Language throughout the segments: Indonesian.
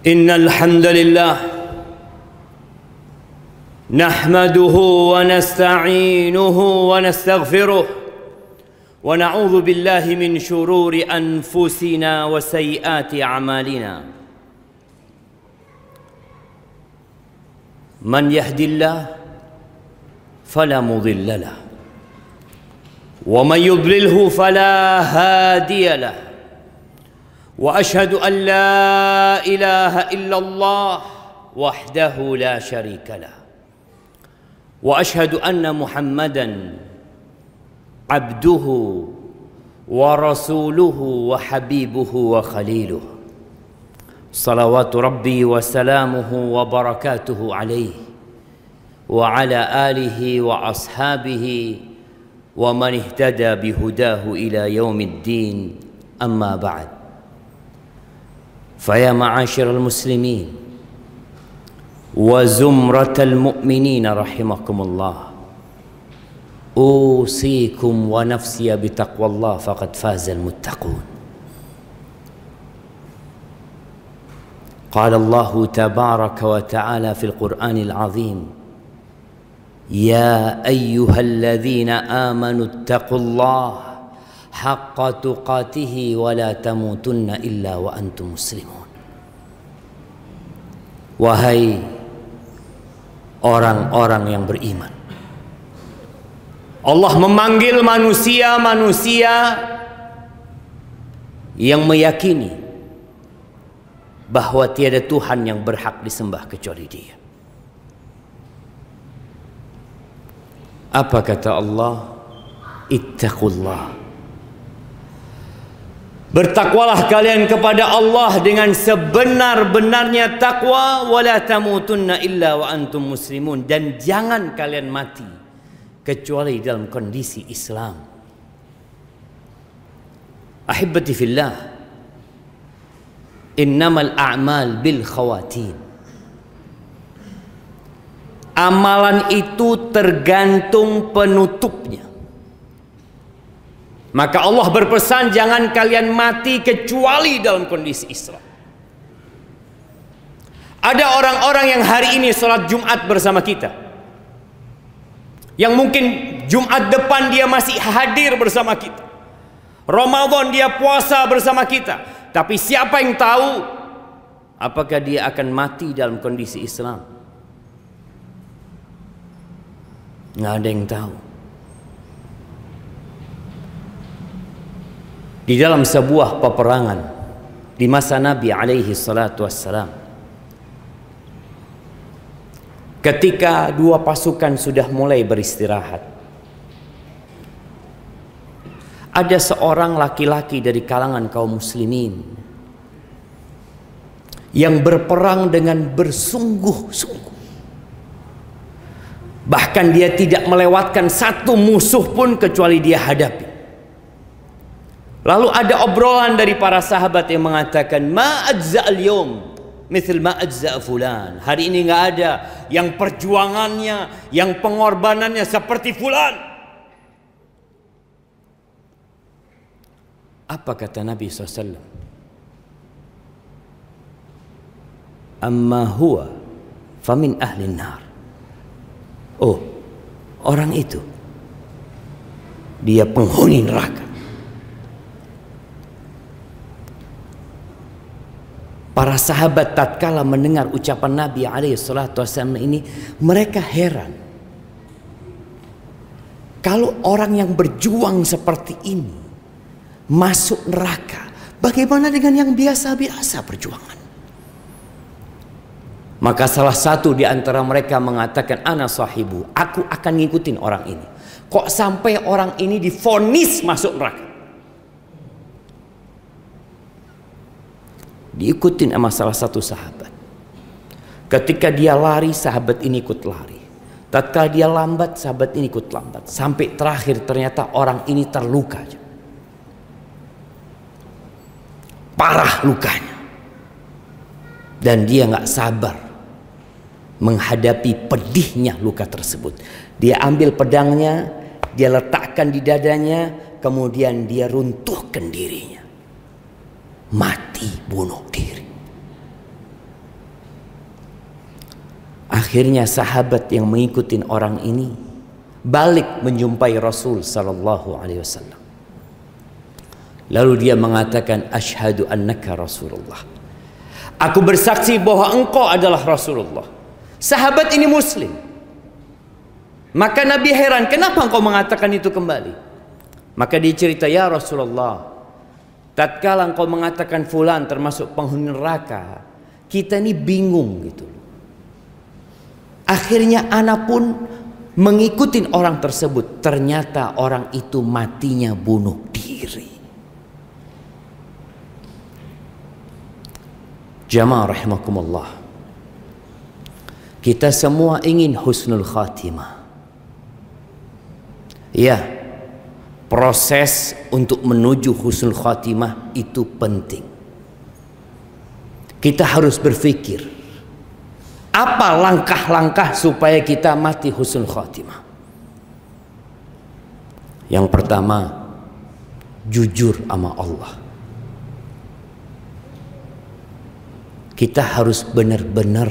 Innal hamdalillah nahmaduhu wa nasta'inuhu wa nastaghfiruh wa na'udzu billahi min shururi anfusina wa sayyiati a'malina. Man yahdillah fala mudilla lahu wa man yudlilhu fala hadiya lahu. وأشهد أن لا إله إلا الله وحده لا شريك له وأشهد أن محمدا عبده ورسوله وحبيبه وخليله صلوات ربي وسلامه وبركاته عليه وعلى آله وأصحابه ومن اهتدى بهداه إلى يوم الدين. أما بعد، فيا معاشر المسلمين وزمرة المؤمنين رحمكم الله، أوصيكم ونفسي بتقوى الله فقد فاز المتقون. قال الله تبارك وتعالى في القرآن العظيم: يا أيها الذين آمنوا اتقوا الله haqqa tuqatihi wa la tamutunna illa wa antum muslimun. Wahai orang-orang yang beriman, Allah memanggil manusia-manusia yang meyakini bahwa tiada Tuhan yang berhak disembah kecuali Dia. Apa kata Allah? Ittaqullah. Bertakwalah kalian kepada Allah dengan sebenar-benarnya takwa, wala tamutunna illa wa antum muslimun, dan jangan kalian mati kecuali dalam kondisi Islam. Ahibbati fillah, innamal a'mal bil khawatim. Amalan itu tergantung penutupnya. Maka Allah berpesan, jangan kalian mati kecuali dalam kondisi Islam. Ada orang-orang yang hari ini sholat Jumat bersama kita, yang mungkin Jumat depan dia masih hadir bersama kita, Ramadan dia puasa bersama kita, tapi siapa yang tahu apakah dia akan mati dalam kondisi Islam? Nggak ada yang tahu. Di dalam sebuah peperangan di masa Nabi alaihi salatu wassalam, ketika dua pasukan sudah mulai beristirahat, ada seorang laki-laki dari kalangan kaum muslimin yang berperang dengan bersungguh-sungguh. Bahkan dia tidak melewatkan satu musuh pun kecuali dia hadapi. Lalu ada obrolan dari para sahabat yang mengatakan, ma ajza al-yawm mithl ma ajza fulan. Hari ini nggak ada yang perjuangannya, yang pengorbanannya seperti fulan. Apa kata Nabi SAW? Amma huwa famin ahli nar. Oh, orang itu dia penghuni neraka. Para sahabat tatkala mendengar ucapan Nabi SAW ini, mereka heran. Kalau orang yang berjuang seperti ini masuk neraka, bagaimana dengan yang biasa-biasa perjuangan? Maka salah satu di antara mereka mengatakan, ana sahibu, aku akan ngikutin orang ini. Kok sampai orang ini divonis masuk neraka? Diikutin sama salah satu sahabat. Ketika dia lari, sahabat ini ikut lari. Tatkala dia lambat, sahabat ini ikut lambat. Sampai terakhir ternyata orang ini terluka, parah lukanya, dan dia nggak sabar menghadapi pedihnya luka tersebut. Dia ambil pedangnya, dia letakkan di dadanya, kemudian dia runtuhkan dirinya. Mati bunuh diri. Akhirnya sahabat yang mengikuti orang ini balik menjumpai Rasul sallallahu alaihi wasallam. Lalu dia mengatakan, asyhadu annaka Rasulullah. Aku bersaksi bahwa engkau adalah Rasulullah. Sahabat ini muslim. Maka Nabi heran, kenapa engkau mengatakan itu kembali? Maka dia cerita, ya Rasulullah, tatkala engkau mengatakan fulan termasuk penghuni neraka, kita ini bingung gitu. Akhirnya anak pun mengikuti orang tersebut. Ternyata orang itu matinya bunuh diri. Jamaah rahimakumullah, kita semua ingin husnul khatimah. Ya, proses untuk menuju husnul khatimah itu penting. Kita harus berpikir, apa langkah-langkah supaya kita mati husnul khatimah? Yang pertama, jujur sama Allah. Kita harus benar-benar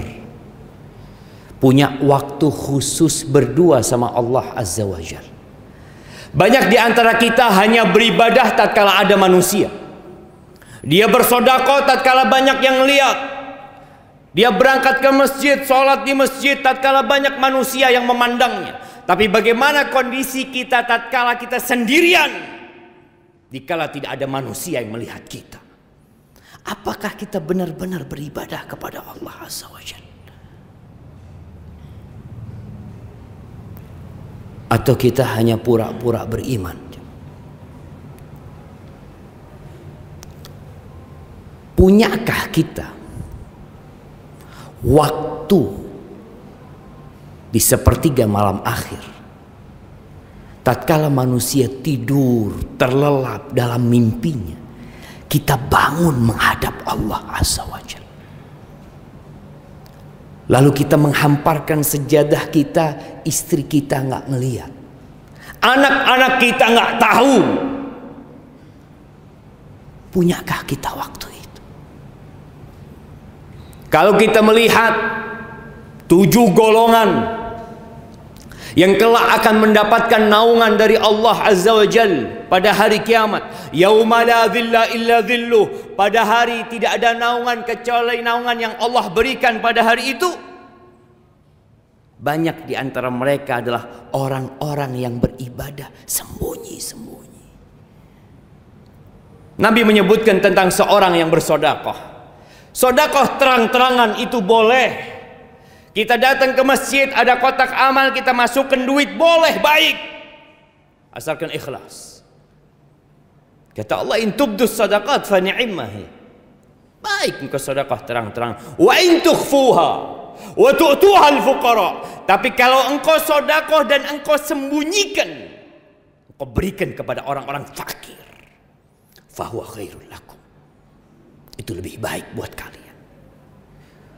punya waktu khusus berdua sama Allah Azza wa Jalla. Banyak di antara kita hanya beribadah tatkala ada manusia. Dia bersedekah tatkala banyak yang lihat. Dia berangkat ke masjid, sholat di masjid tatkala banyak manusia yang memandangnya. Tapi bagaimana kondisi kita tatkala kita sendirian, dikala tidak ada manusia yang melihat kita? Apakah kita benar-benar beribadah kepada Allah Azza wa Jalla? Atau kita hanya pura-pura beriman? Punyakah kita waktu di sepertiga malam akhir, tatkala manusia tidur terlelap dalam mimpinya, kita bangun menghadap Allah Azza wa Jalla. Lalu kita menghamparkan sejadah kita, istri kita nggak ngelihat, anak-anak kita nggak tahu. Punyakah kita waktu itu? Kalau kita melihat 7 golongan yang kelak akan mendapatkan naungan dari Allah Azza wa Jalla pada hari kiamat, yauma la dhilla illa dhilluh, pada hari tidak ada naungan kecuali naungan yang Allah berikan pada hari itu. Banyak di antara mereka adalah orang-orang yang beribadah sembunyi-sembunyi. Nabi menyebutkan tentang seorang yang bersedekah. Sedekah terang-terangan itu boleh. Kita datang ke masjid, ada kotak amal, kita masukkan duit, boleh, baik, asalkan ikhlas. Kata Allah, in tubdus sadaqat fa ni'mah. Baik engkau sedekah terang-terang. Wa in tukhfuha wa tu'tuha al-fuqara. Tapi kalau engkau sedekah dan engkau sembunyikan, engkau berikan kepada orang-orang fakir, fa huwa khairul lakum. Itu lebih baik buat kalian.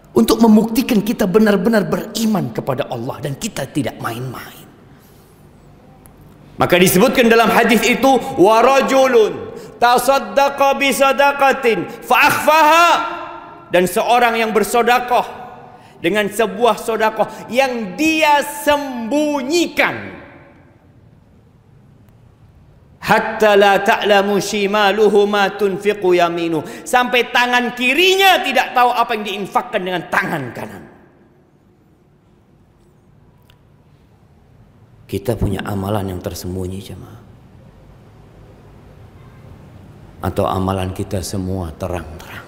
Untuk membuktikan kita benar-benar beriman kepada Allah dan kita tidak main-main. Maka disebutkan dalam hadis itu, wa rajulun tasaddaqa bi sadaqatin fa akhfaha, dan seorang yang bersedekah dengan sebuah sedekah yang dia sembunyikan, hatta la ta'lamu shimaluhu ma tunfiqu yaminu, sampai tangan kirinya tidak tahu apa yang diinfakkan dengan tangan kanan. Kita punya amalan yang tersembunyi, jemaah, atau amalan kita semua terang-terang?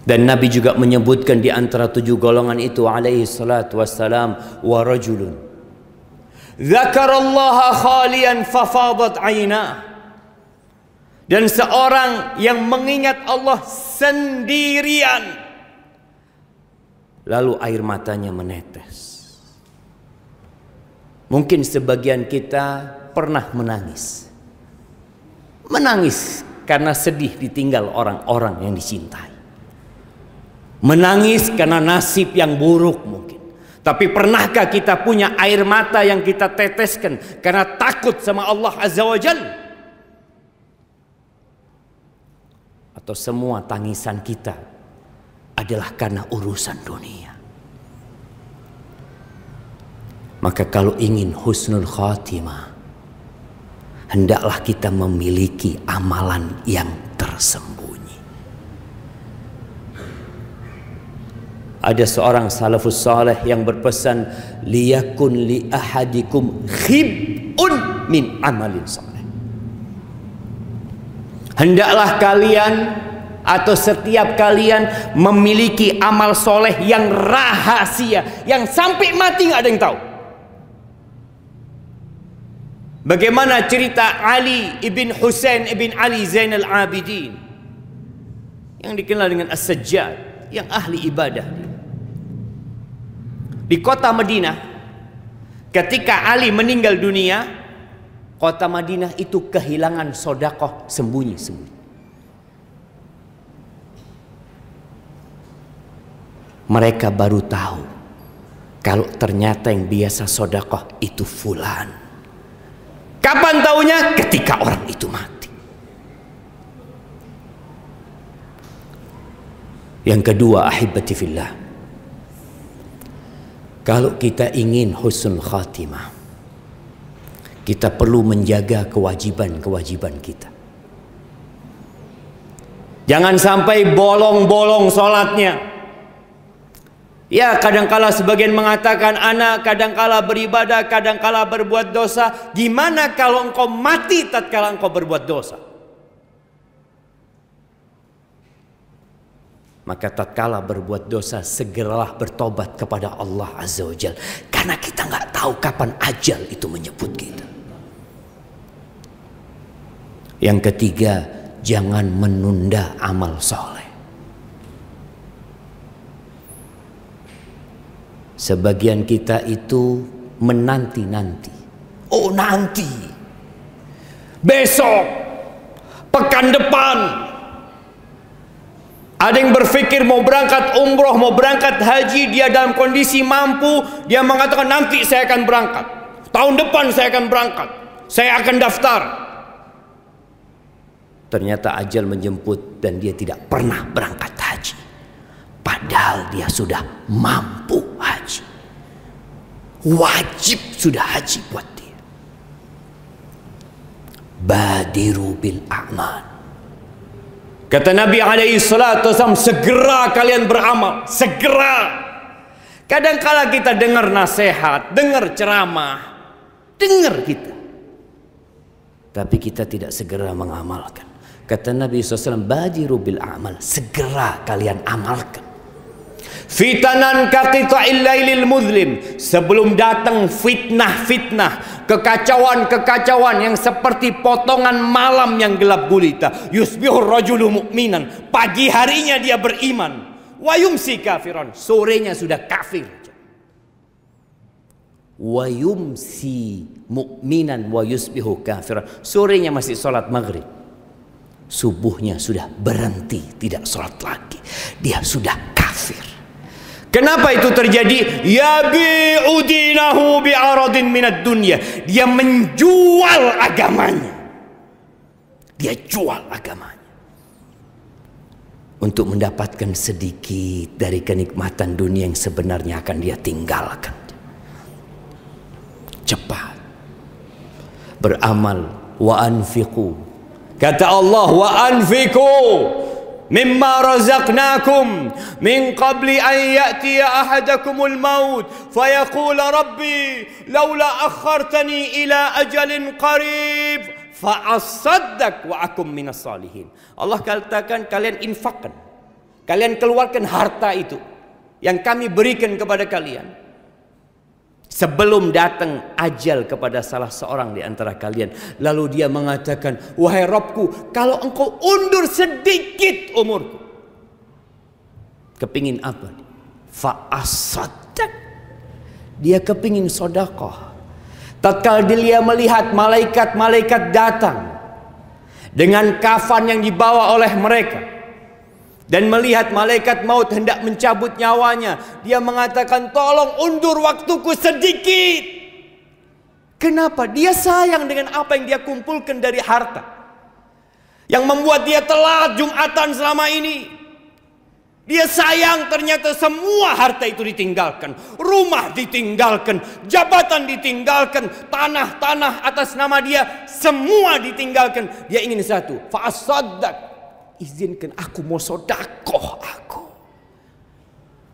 Dan Nabi juga menyebutkan di antara 7 golongan itu alaihi salatu wassalam, wa rajulun dzakarallaha khalian fafadat ainah, dan seorang yang mengingat Allah sendirian lalu air matanya menetes. Mungkin sebagian kita pernah menangis karena sedih ditinggal orang-orang yang dicintai, menangis karena nasib yang buruk mungkin. Tapi pernahkah kita punya air mata yang kita teteskan karena takut sama Allah Azza wa Jalla? Atau semua tangisan kita adalah karena urusan dunia. Maka kalau ingin husnul khatimah, hendaklah kita memiliki amalan yang tersembunyi. Ada seorang salafus saleh yang berpesan, liyakun li ahadikum khib'un min amalin saleh. Hendaklah kalian atau setiap kalian memiliki amal soleh yang rahasia, yang sampai mati nggak ada yang tahu. Bagaimana cerita Ali ibn Husain ibn Ali Zainal Abidin yang dikenal dengan As-Sajjad, yang ahli ibadah di kota Madinah. Ketika Ali meninggal dunia, kota Madinah itu kehilangan sedekah sembunyi-sembunyi. Mereka baru tahu kalau ternyata yang biasa sedekah itu fulan. Kapan taunya? Ketika orang itu mati. Yang kedua, ahibati fillah, kalau kita ingin husnul khatimah, kita perlu menjaga kewajiban-kewajiban kita. Jangan sampai bolong-bolong sholatnya. Ya, kadangkala sebagian mengatakan, anak kadangkala beribadah, kadangkala berbuat dosa. Gimana kalau engkau mati tatkala engkau berbuat dosa? Maka tatkala berbuat dosa, segeralah bertobat kepada Allah Azza wa Jalla. Karena kita nggak tahu kapan ajal itu menyebut kita. Yang ketiga, jangan menunda amal soleh. Sebagian kita itu menanti-nanti. Oh, nanti, besok, pekan depan. Ada yang berpikir mau berangkat umroh, mau berangkat haji, dia dalam kondisi mampu, dia mengatakan nanti saya akan berangkat, tahun depan saya akan berangkat, saya akan daftar. Ternyata ajal menjemput dan dia tidak pernah berangkat haji. Padahal dia sudah mampu haji. Wajib sudah haji buat dia. Badiru bil a'mal. Kata Nabi alaihi salatu wasallam, segera kalian beramal, segera. Kadangkala kita dengar nasihat, dengar ceramah, dengar kita, tapi kita tidak segera mengamalkan. Kata Nabi SAW, badiru bil a'mal, segera kalian amalkan. Fitanan kaqita'il lailil muzlim, sebelum datang fitnah-fitnah, kekacauan-kekacauan yang seperti potongan malam yang gelap gulita. Yusbihur rajulu mu'minan, pagi harinya dia beriman, wa yumsi kafiran, sorenya sudah kafir. Wa yumsi mu'minan wa yusbihu kafiran, sorenya masih salat maghrib, subuhnya sudah berhenti tidak salat lagi, dia sudah kafir. Kenapa itu terjadi? Yabi'u dinahu bi'aradin minad dunya. Dia menjual agamanya. Dia jual agamanya untuk mendapatkan sedikit dari kenikmatan dunia yang sebenarnya akan dia tinggalkan. Cepat beramal, wa anfiqu. Kata Allah, wa anfiqu mimma razaqnakum min qabli an ya'tiya ahadakumul maut fayaqula rabbi laula akhartani ila ajalin qarib fa asaddaq wa akum minas salihin. Allah katakan, kalian infakkan, kalian keluarkan harta itu yang kami berikan kepada kalian sebelum datang ajal kepada salah seorang di antara kalian. Lalu dia mengatakan, wahai Rabbku, kalau engkau undur sedikit umurku. Kepingin apa? Fa'asaddaq. Dia kepingin sedekah. Tatkala dia melihat malaikat-malaikat datang dengan kafan yang dibawa oleh mereka, dan melihat malaikat maut hendak mencabut nyawanya, dia mengatakan, tolong undur waktuku sedikit. Kenapa? Dia sayang dengan apa yang dia kumpulkan dari harta, yang membuat dia telat Jumatan selama ini. Dia sayang, ternyata semua harta itu ditinggalkan. Rumah ditinggalkan, jabatan ditinggalkan, tanah-tanah atas nama dia semua ditinggalkan. Dia ingin satu, fa'asaddaq, izinkan aku mau sodakoh aku.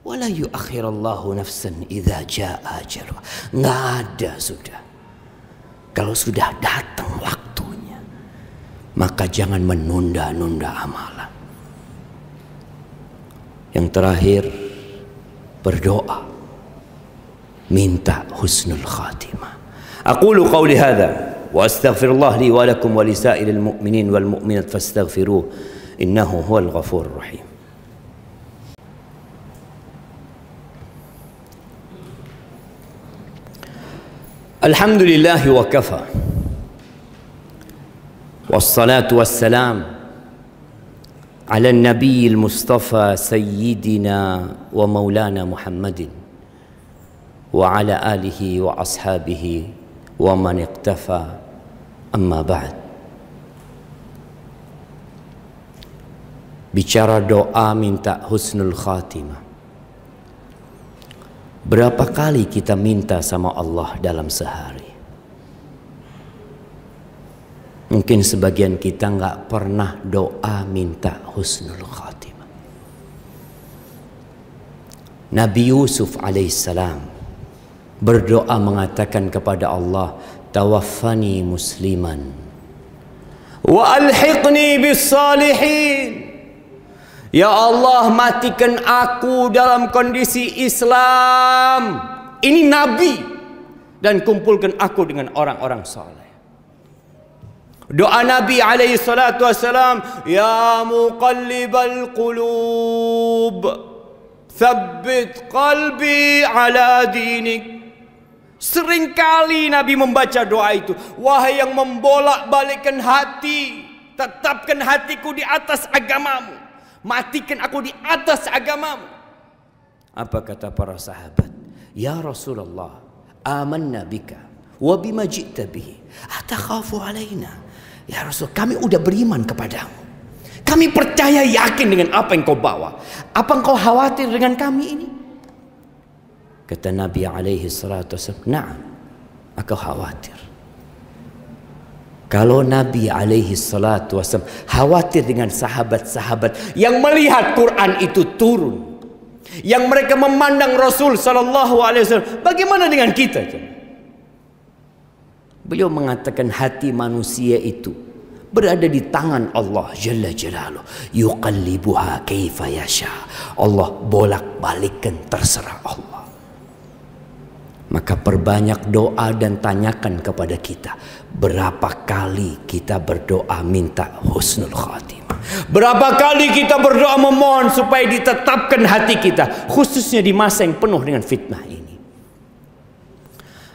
Wala yuakhirallahu nafsan idza jaa ajaluha. Nggak ada sudah. Kalau sudah datang waktunya, maka jangan menunda-nunda amalan. Yang terakhir, berdoa, minta husnul khatimah. Aqulu qawli hadha wa astaghfirullah li wa lakum wa lisairil mu'minin wal mu'minat fastaghfiruh innahu huwal ghafurur rahim. Alhamdulillah wa kafa. Wassalatu wassalam على النبي المصطفى سيدنا ومولانا محمد وعلى آله وأصحابه ومن اقتفى أما بعد. Bicara doa minta husnul khatimah. Berapa kali kita minta sama Allah dalam sehari? Mungkin sebagian kita nggak pernah doa minta husnul khatimah. Nabi Yusuf alaihissalam berdoa mengatakan kepada Allah, tawaffani musliman wa alhiqni bis salihin. Ya Allah, matikan aku dalam kondisi Islam. Ini Nabi, dan kumpulkan aku dengan orang-orang saleh. Doa Nabi alaihi salatu wassalam, ya muqallibal qulub tsabbit qalbi ala dinik. Seringkali Nabi membaca doa itu. Wahai yang membolak-balikkan hati, tetapkan hatiku di atas agamamu, matikan aku di atas agamamu. Apa kata para sahabat? Ya Rasulullah, amanna bika wa bima ji'ta bihi atakhafu alaina. Ya Rasul, kami udah beriman kepadamu. Kami percaya yakin dengan apa yang kau bawa. Apa engkau khawatir dengan kami ini? Kata Nabi alaihi salatu wasallam, na'am, aku khawatir. Kalau Nabi alaihi salatu wasallam khawatir dengan sahabat-sahabat yang melihat Quran itu turun, yang mereka memandang Rasul sallallahu alaihi wasallam, bagaimana dengan kita? Beliau mengatakan hati manusia itu berada di tangan Allah Jalla Jalaluh. Yuqallibuha kaifa yasha. Allah bolak-balikkan, terserah Allah. Maka perbanyak doa dan tanyakan kepada kita, berapa kali kita berdoa minta husnul khatimah? Berapa kali kita berdoa memohon supaya ditetapkan hati kita, khususnya di masa yang penuh dengan fitnah ini.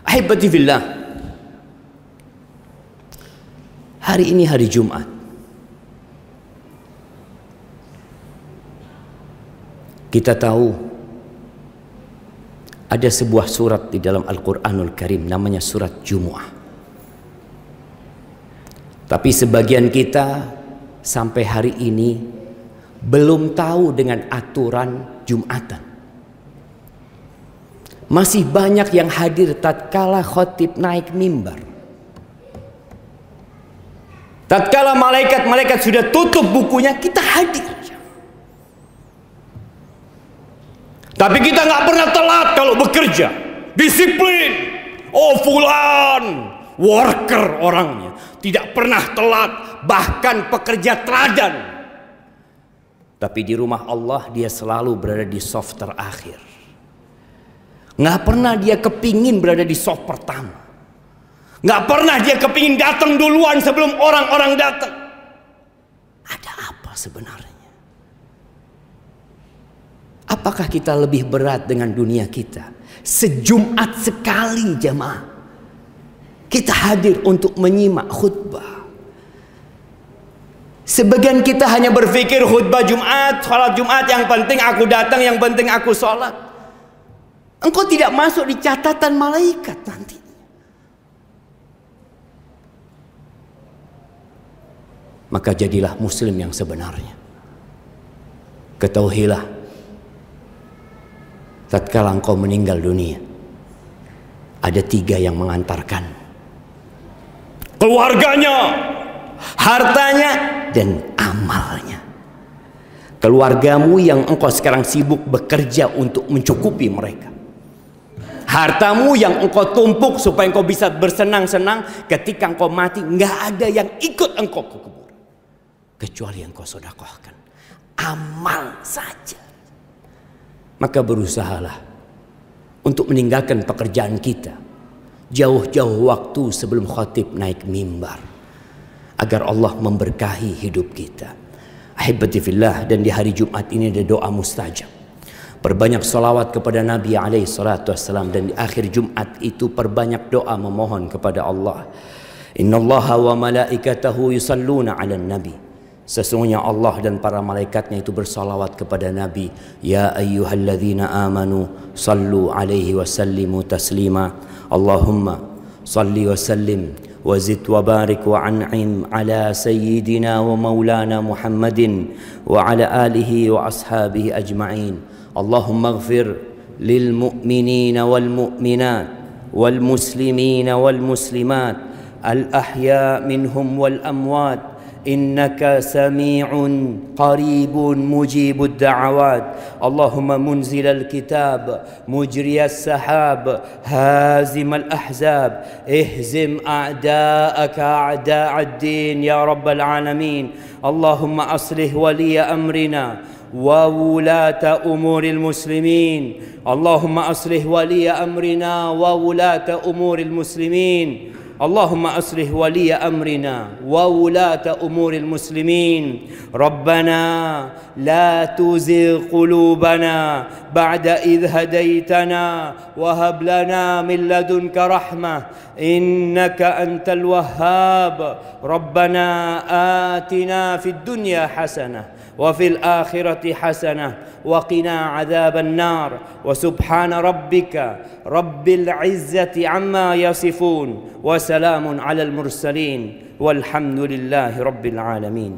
Ahibati fillah, hari ini hari Jumat. Kita tahu ada sebuah surat di dalam Al-Quranul Karim namanya surat Jumu'ah. Tapi sebagian kita sampai hari ini belum tahu dengan aturan Jumatan. Masih banyak yang hadir tatkala khotib naik mimbar. Tatkala malaikat-malaikat sudah tutup bukunya, kita hadir. Tapi kita nggak pernah telat kalau bekerja. Disiplin. Oh, fulan worker orangnya, tidak pernah telat, bahkan pekerja teladan. Tapi di rumah Allah dia selalu berada di soft terakhir. Nggak pernah dia kepingin berada di soft pertama. Nggak pernah dia kepingin datang duluan sebelum orang-orang datang. Ada apa sebenarnya? Apakah kita lebih berat dengan dunia kita? Sejumat sekali jamaah kita hadir untuk menyimak khutbah. Sebagian kita hanya berpikir khutbah Jumat, sholat Jumat, yang penting aku datang, yang penting aku sholat. Engkau tidak masuk di catatan malaikat nanti. Maka jadilah muslim yang sebenarnya. Ketahuilah tatkala engkau meninggal dunia, ada 3 yang mengantarkan: keluarganya, hartanya, dan amalnya. Keluargamu yang engkau sekarang sibuk bekerja untuk mencukupi mereka. Hartamu yang engkau tumpuk supaya engkau bisa bersenang-senang. Ketika engkau mati, nggak ada yang ikut engkau ke kuburan kecuali yang engkau sedekahkan. Amal saja. Maka berusahalah untuk meninggalkan pekerjaan kita jauh-jauh waktu sebelum khatib naik mimbar, agar Allah memberkahi hidup kita. Ahibati fillah, dan di hari Jumat ini ada doa mustajab. Perbanyak salawat kepada Nabi alaihi salatu wassalam, dan di akhir Jumat itu perbanyak doa memohon kepada Allah. Innallaha wa malaikatahu yusalluna 'alan nabi. Sesungguhnya Allah dan para malaikatnya itu bersalawat kepada Nabi. Ya ayyuhalladzina amanu sallu alaihi wa sallimu taslima. Allahumma salli wa sallim وزد وبارك وأنعم على سيدنا ومولانا محمد وعلى آله وأصحابه أجمعين. اللهم اغفر للمؤمنين والمؤمنات والمسلمين والمسلمات الأحياء منهم والأموات إنك سميع قريب مجيب الدعوات. اللهم منزل الكتاب مجري السحاب هازم الأحزاب اهزم أعداءك أعداء الدين يا رب العالمين. اللهم أصلح ولي أمرنا وولاة أمور المسلمين. اللهم أصلح ولي أمرنا وولاة أمور المسلمين. اللهم أصلح ولي أمرنا وولاة أمور المسلمين. ربنا لا تزغ قلوبنا بعد إذ هديتنا وهب لنا من لدنك رحمة إنك أنت الوهاب. ربنا آتنا في الدنيا حسنة وفي الآخرة حسنة وقنا عذاب النار. وسبحان ربك رب العزة عما يصفون وسلام على المرسلين والحمد لله رب العالمين.